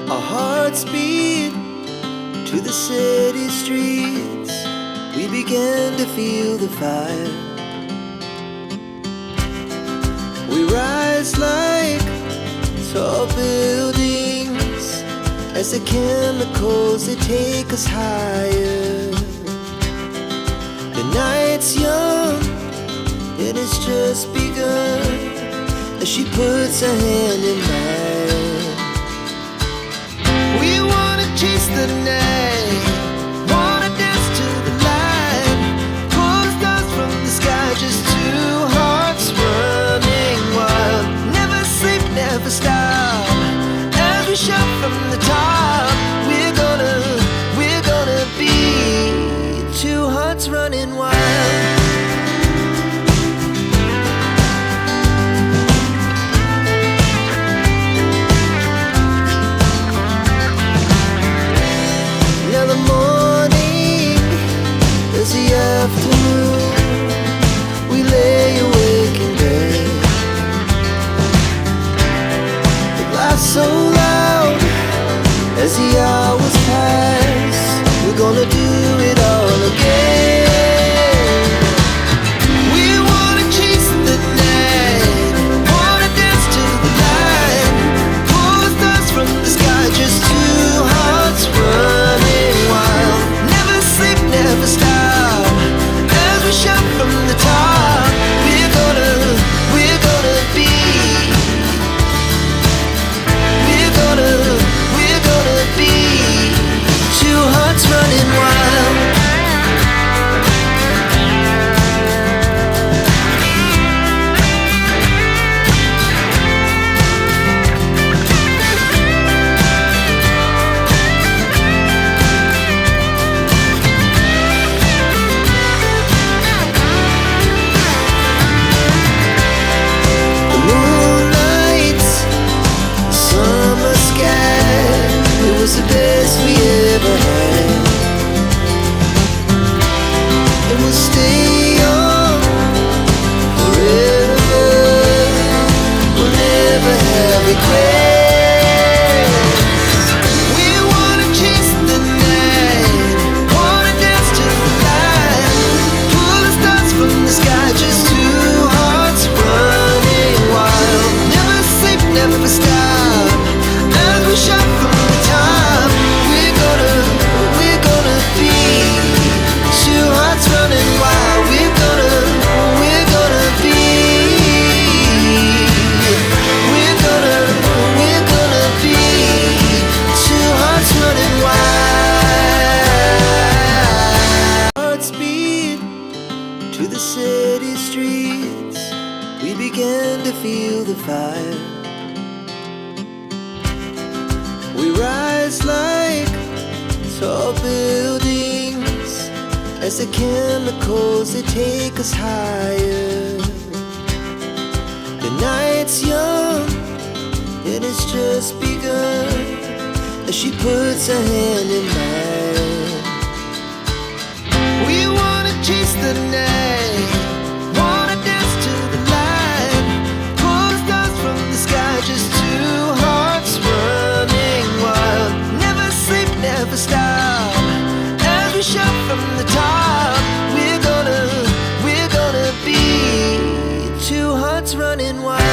Our hearts beat to the city streets. We began to feel the fire. We rise like tall buildings as the chemicals, they take us higher. The night's young, it has just begun as she puts her hand in mine. We wanna chase the night, wanna dance to the light, pull stars from the sky, just two hearts running wild. Never sleep, never stop, as we shout from the top. We're gonna be two hearts running wild. Afternoon, we lay awake in bed. The laugh so loud as the hours pass. We're gonna do it all again. We wanna chase the night, wanna dance to the light, pull the stars from the sky, just two hearts running wild. Never sleep, never stop, we shout from the top. We're gonna be. We're gonna be two hearts running wild. The best we ever had, and we'll stay on forever. We'll never have regrets. We wanna chase the night, wanna dance to the light, pull the stars from the sky, just two hearts running wild. Never sleep, never stop, as we shout from the top. Running wild, we're gonna be. We're gonna be two hearts running wild. Hearts beat to the city streets. We began to feel the fire. We rise like tall buildings as the chemicals, they take us higher. The night's young, it has just begun as she puts her hand in mine. We wanna chase the night, wanna dance to the light, pull stars from the sky, just two hearts running wild. Never sleep, never stop, as we shout from the top. We're gonna be two hearts running wild.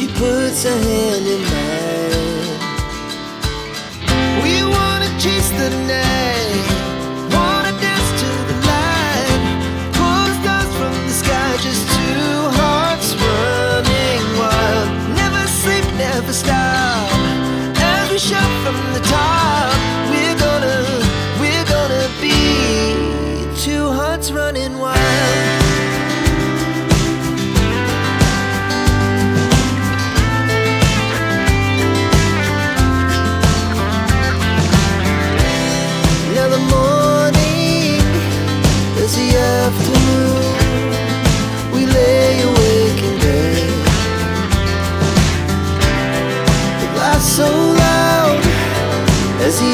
She puts her hand in mine. We wanna chase the night, wanna dance to the light, pull stars from the sky, just two hearts running wild. Never sleep, never stop, as we shout from the top. We're gonna be two hearts running wild. Now the morning is the afternoon. We lay awake in bed, the glass so loud as the